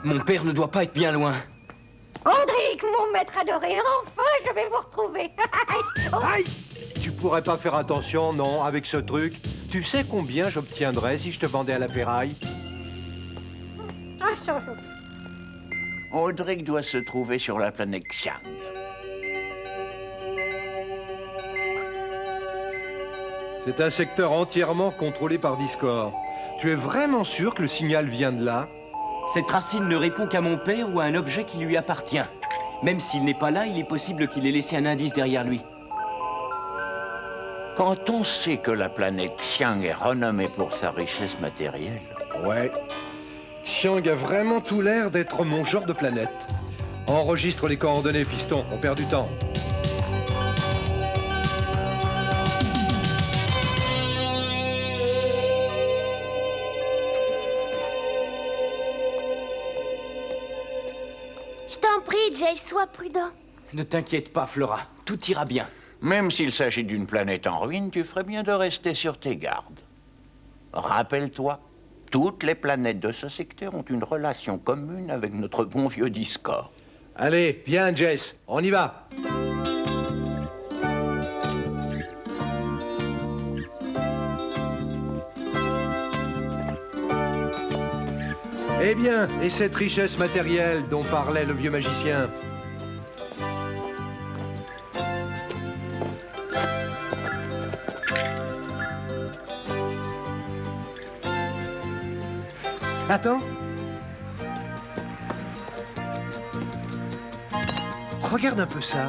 Mon père ne doit pas être bien loin. Andric, mon maître adoré, enfin je vais vous retrouver. Oh. Aïe! Tu pourrais pas faire attention, non, avec ce truc? Tu sais combien j'obtiendrais si je te vendais à la ferraille? Ah, ça, Audric doit se trouver sur la planète Xiang. C'est un secteur entièrement contrôlé par Discord. Tu es vraiment sûr que le signal vient de là? Cette racine ne répond qu'à mon père ou à un objet qui lui appartient. Même s'il n'est pas là, il est possible qu'il ait laissé un indice derrière lui. Quand on sait que la planète Xiang est renommée pour sa richesse matérielle... Ouais. Xiang a vraiment tout l'air d'être mon genre de planète. Enregistre les coordonnées, fiston, on perd du temps. Je t'en prie, Jay, sois prudent. Ne t'inquiète pas, Flora. Tout ira bien. Même s'il s'agit d'une planète en ruine, tu ferais bien de rester sur tes gardes. Rappelle-toi, toutes les planètes de ce secteur ont une relation commune avec notre bon vieux Discord. Allez, viens, Jess, on y va. Eh bien, et cette richesse matérielle dont parlait le vieux magicien? Attends. Regarde un peu ça.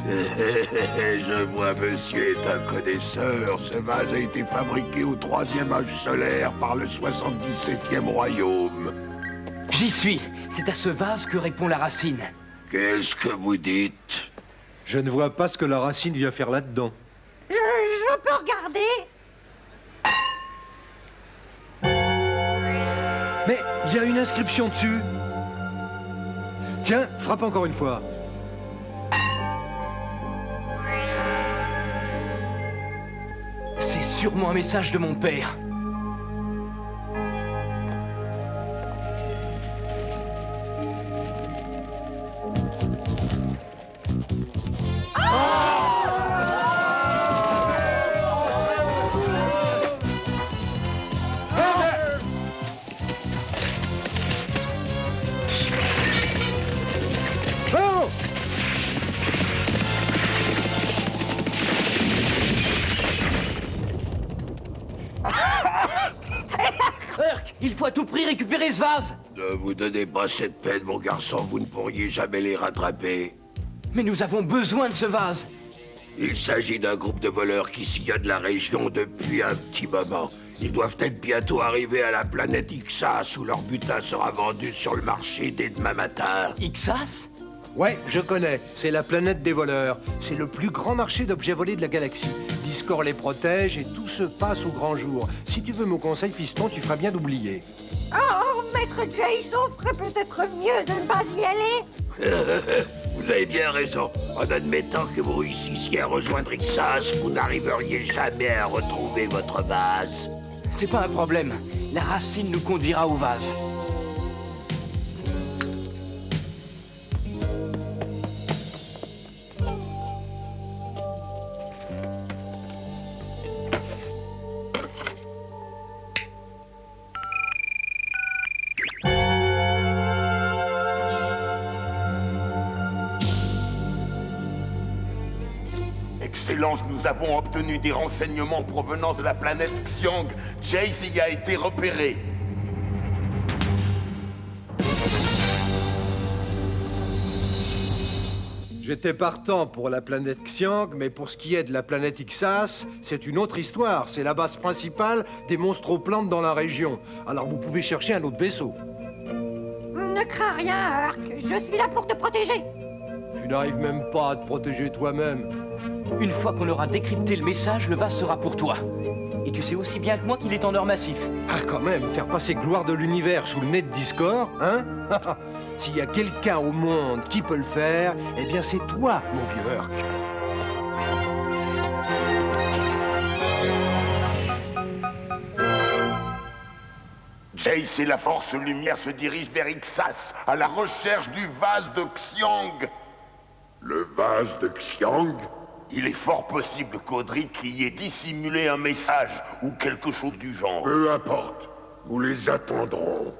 Je vois monsieur est un connaisseur. Ce vase a été fabriqué au 3e âge solaire par le 77e royaume. J'y suis. C'est à ce vase que répond la racine. Qu'est-ce que vous dites? Je ne vois pas ce que la racine vient faire là-dedans. je peux regarder? Mais il y a une inscription dessus. Tiens, frappe encore une fois. C'est sûrement un message de mon père. Oh! Urk, il faut à tout prix récupérer ce vase. Ne vous donnez pas cette peine, mon garçon. Vous ne pourriez jamais les rattraper. Mais nous avons besoin de ce vase. Il s'agit d'un groupe de voleurs qui sillonnent la région depuis un petit moment. Ils doivent être bientôt arrivés à la planète Ixas, où leur butin sera vendu sur le marché dès demain matin. Ixas? Ouais, je connais. C'est la planète des voleurs. C'est le plus grand marché d'objets volés de la galaxie. Discord les protège et tout se passe au grand jour. Si tu veux mon conseil, fiston, tu feras bien d'oublier. Oh, maître Jason ferait peut-être mieux de ne pas y aller. Vous avez bien raison. En admettant que vous réussissiez à rejoindre Ixas, vous n'arriveriez jamais à retrouver votre vase. C'est pas un problème. La racine nous conduira au vase. Excellence, nous avons obtenu des renseignements provenant de la planète Xiang. Jace y a été repéré. J'étais partant pour la planète Xiang, mais pour ce qui est de la planète Ixas, c'est une autre histoire. C'est la base principale des monstroplantes dans la région. Alors vous pouvez chercher un autre vaisseau. Ne crains rien, Urk. Je suis là pour te protéger. Tu n'arrives même pas à te protéger toi-même. Une fois qu'on aura décrypté le message, le vase sera pour toi. Et tu sais aussi bien que moi qu'il est en or massif. Ah, quand même, faire passer gloire de l'univers sous le nez de Discord, hein? S'il y a quelqu'un au monde qui peut le faire, eh bien c'est toi, mon vieux Urk. Jace et la Force Lumière se dirigent vers Ixas, à la recherche du vase de Xiang. Le vase de Xiang? Il est fort possible qu'Audric y ait dissimulé un message ou quelque chose du genre. Peu importe. Nous les attendrons.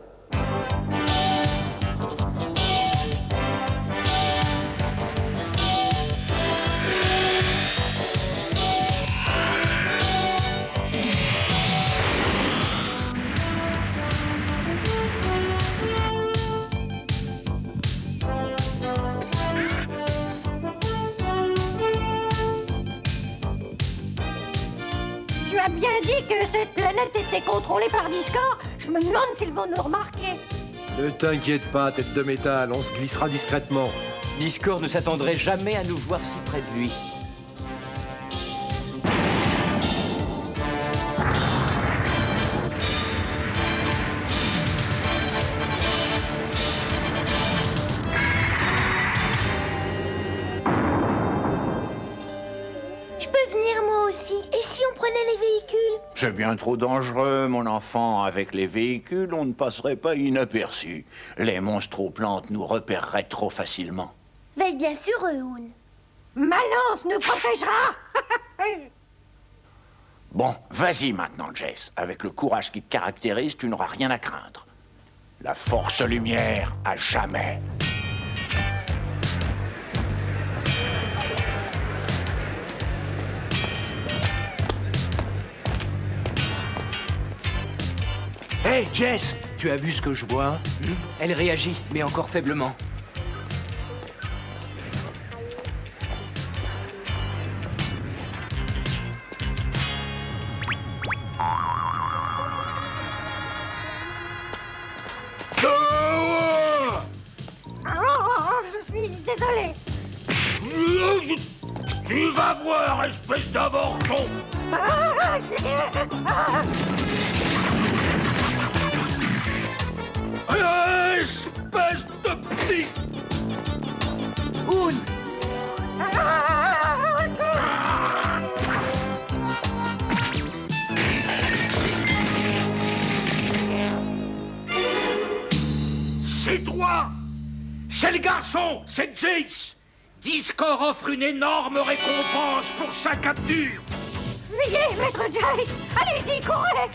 Tu as bien dit que cette planète était contrôlée par Discord. Je me demande s'ils vont nous remarquer. Ne t'inquiète pas, tête de métal, on se glissera discrètement. Discord ne s'attendrait jamais à nous voir si près de lui. Je peux venir moi aussi. Et si on prenait les véhicules? C'est bien trop dangereux, mon enfant. Avec les véhicules, on ne passerait pas inaperçu. Les monstroplantes nous repéreraient trop facilement. Veille bien sur eux, Hoon. Ma lance nous protégera. Bon, vas-y maintenant, Jace. Avec le courage qui te caractérise, tu n'auras rien à craindre. La Force Lumière, à jamais. Hey, Jess, tu as vu ce que je vois? Elle réagit, mais encore faiblement. Je suis désolé. Tu vas voir, espèce d'avorton! Espèce de petit... Hoon! C'est toi! C'est le garçon! C'est Jace! Discord offre une énorme récompense pour sa capture! Fuyez, maître Jace. Allez-y, courez.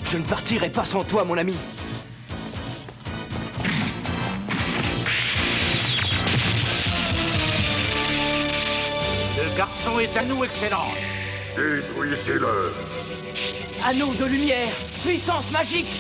Je ne partirai pas sans toi, mon ami. Le garçon est à nous, Excellence! Détruisez-le. Anneau de lumière, puissance magique.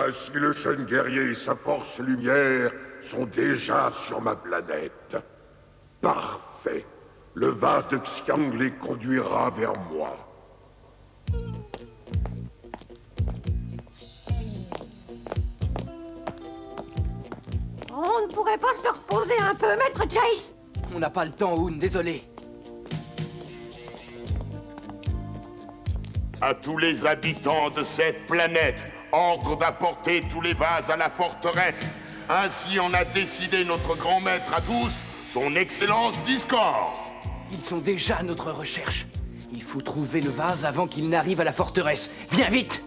Ainsi, le jeune guerrier et sa force lumière sont déjà sur ma planète. Parfait. Le vase de Xiang les conduira vers moi. On ne pourrait pas se reposer un peu, maître Jace. On n'a pas le temps, Hoon, désolé. À tous les habitants de cette planète, ordre d'apporter tous les vases à la forteresse. Ainsi en a décidé notre grand maître à tous, son Excellence Discord. Ils sont déjà à notre recherche. Il faut trouver le vase avant qu'il n'arrive à la forteresse. Viens vite!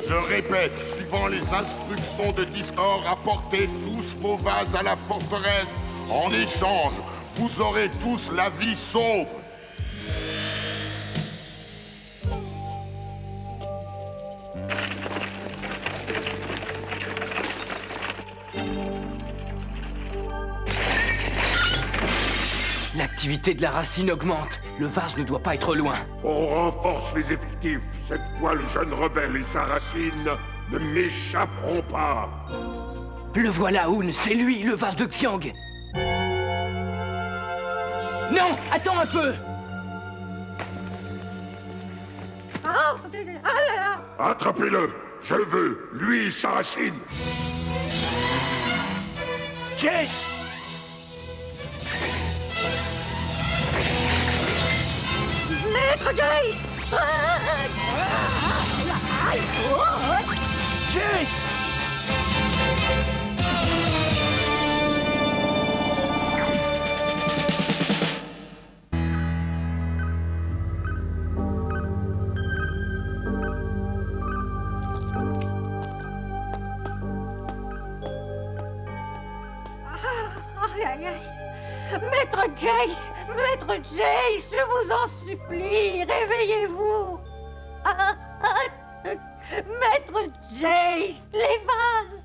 Je répète, suivant les instructions de Discord, apportez tous vos vases à la forteresse. En échange, vous aurez tous la vie sauve. La L'activité de la racine augmente. Le vase ne doit pas être loin. On renforce les effectifs. Cette fois, le jeune rebelle et sa racine ne m'échapperont pas. Le voilà, Hoon, c'est lui, le vase de Xiang. Non, attends un peu. Attrapez-le. Je le veux, lui et sa racine. Jace! Maître Jace! Jace! Aïe, aïe, aïe. Maître Jace! Maître Jace, je vous en supplie, réveillez-vous! Maître Jace, les vases!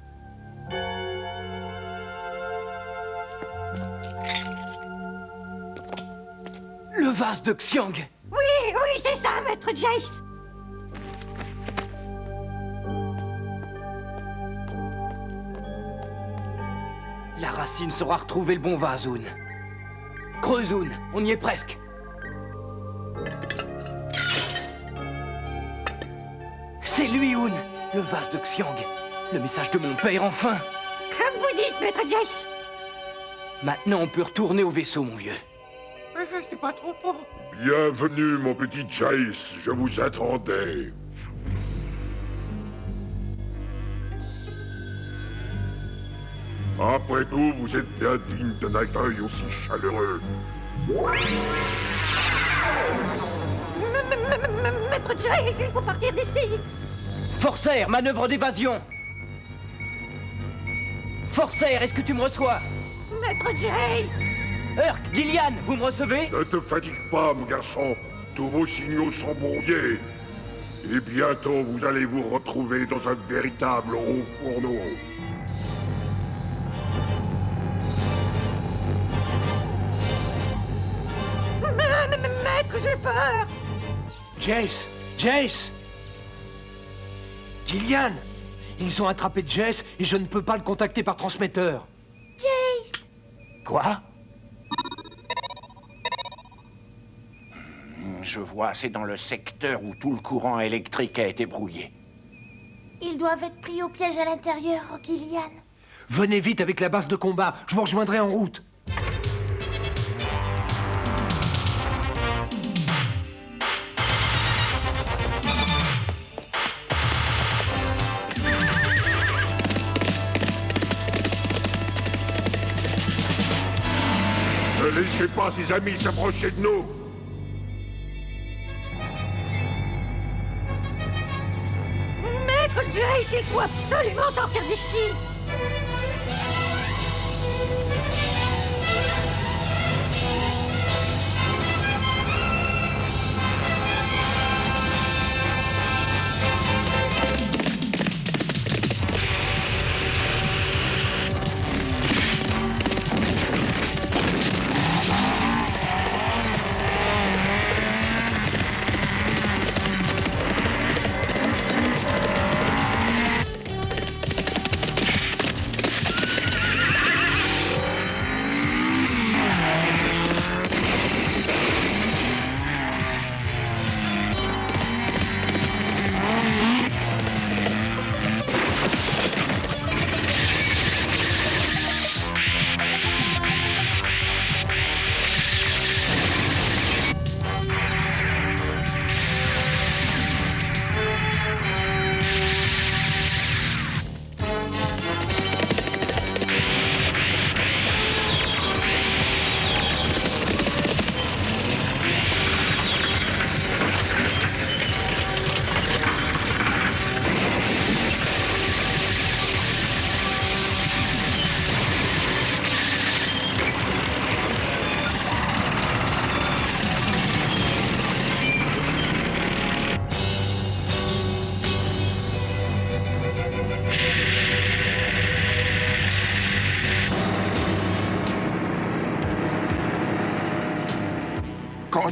Le vase de Xiang! Oui, oui, c'est ça, Maître Jace! La racine saura retrouver le bon vase, Hoon. Creuse, Hoon, on y est presque. C'est lui, Hoon, le vase de Xiang. Le message de mon père, enfin. Comme vous dites, Maître Jace! Maintenant, on peut retourner au vaisseau, mon vieux. C'est pas trop beau. Bienvenue, mon petit Jace. Je vous attendais. Après tout, vous êtes bien digne d'un accueil aussi chaleureux. Maître Jace, il faut partir d'ici! Forcer, manœuvre d'évasion. Forcer, est-ce que tu me reçois? Maître Jace! Urk, Gillian, vous me recevez? Ne te fatigue pas, mon garçon. Tous vos signaux sont brouillés. Et bientôt, vous allez vous retrouver dans un véritable haut fourneau. Maître, j'ai peur! Jace! Jace! Gillian! Ils ont attrapé Jace et je ne peux pas le contacter par transmetteur. Jace! Quoi? Je vois, c'est dans le secteur où tout le courant électrique a été brouillé. Ils doivent être pris au piège à l'intérieur, Gillian. Venez vite avec la base de combat, je vous rejoindrai en route. Ne laissez pas ses amis s'approcher de nous. Maître Jace, il faut absolument sortir d'ici!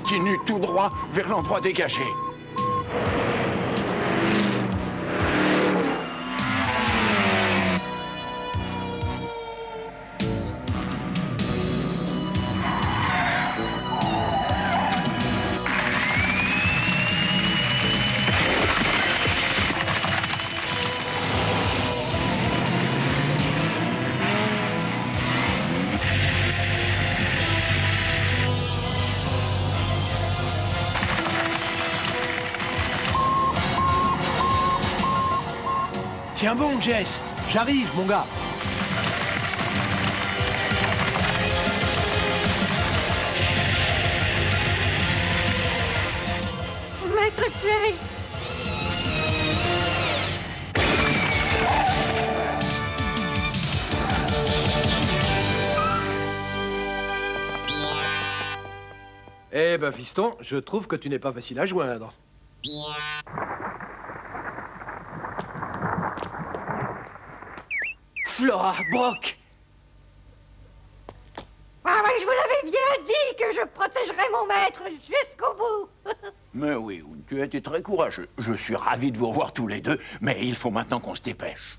Continue tout droit vers l'endroit dégagé. Tiens bon, Jess. J'arrive, mon gars. Maître Jace! Eh ben, fiston, je trouve que tu n'es pas facile à joindre. Flora, Brock! Ah ouais, je vous l'avais bien dit que je protégerais mon maître jusqu'au bout. Mais oui, tu as été très courageux. Je suis ravi de vous revoir tous les deux, mais il faut maintenant qu'on se dépêche.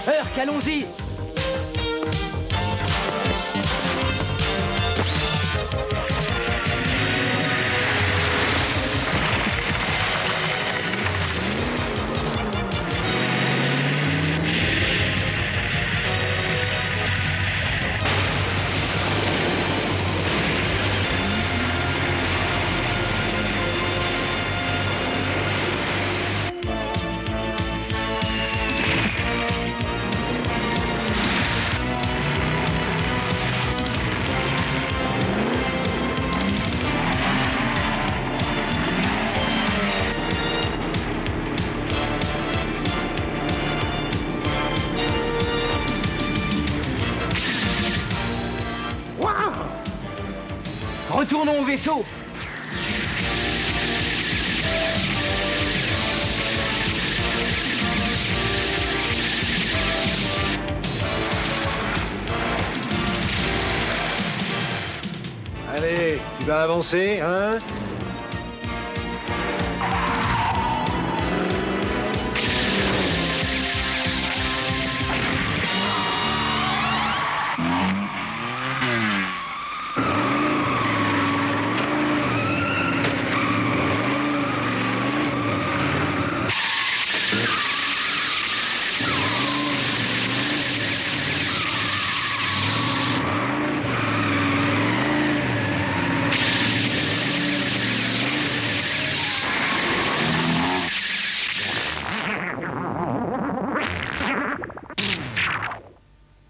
Herc, allons-y! Retournons au vaisseau! Allez, tu vas avancer, hein?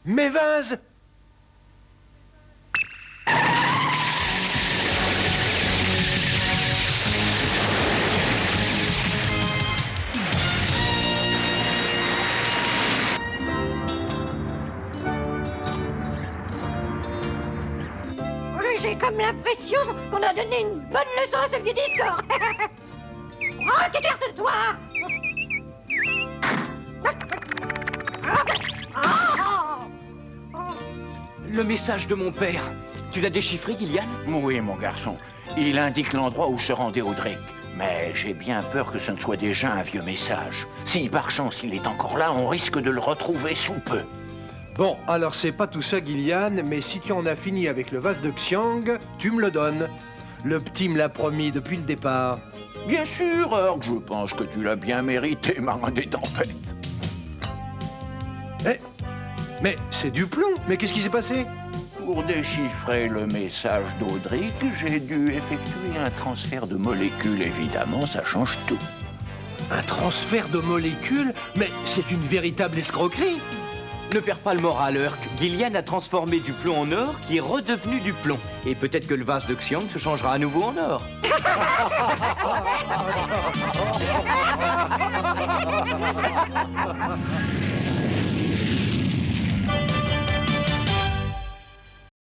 Mes vases! J'ai comme l'impression qu'on a donné une bonne leçon à ce vieux Discord. Oh, écarte-toi! Le message de mon père. Tu l'as déchiffré, Gillian? Oui, mon garçon. Il indique l'endroit où se rendait Audric. Mais j'ai bien peur que ce ne soit déjà un vieux message. Si par chance il est encore là, on risque de le retrouver sous peu. Bon, alors c'est pas tout ça, Gillian, mais si tu en as fini avec le vase de Xiang, tu me le donnes. Le petit me l'a promis depuis le départ. Bien sûr, Herc, je pense que tu l'as bien mérité, marin des tempêtes. Eh, mais c'est du plomb. Mais qu'est-ce qui s'est passé? Pour déchiffrer le message d'Audric, j'ai dû effectuer un transfert de molécules, évidemment, ça change tout. Un transfert de molécules? Mais c'est une véritable escroquerie. Ne perds pas le moral, Herc. Gillian a transformé du plomb en or qui est redevenu du plomb. Et peut-être que le vase de Xiang se changera à nouveau en or.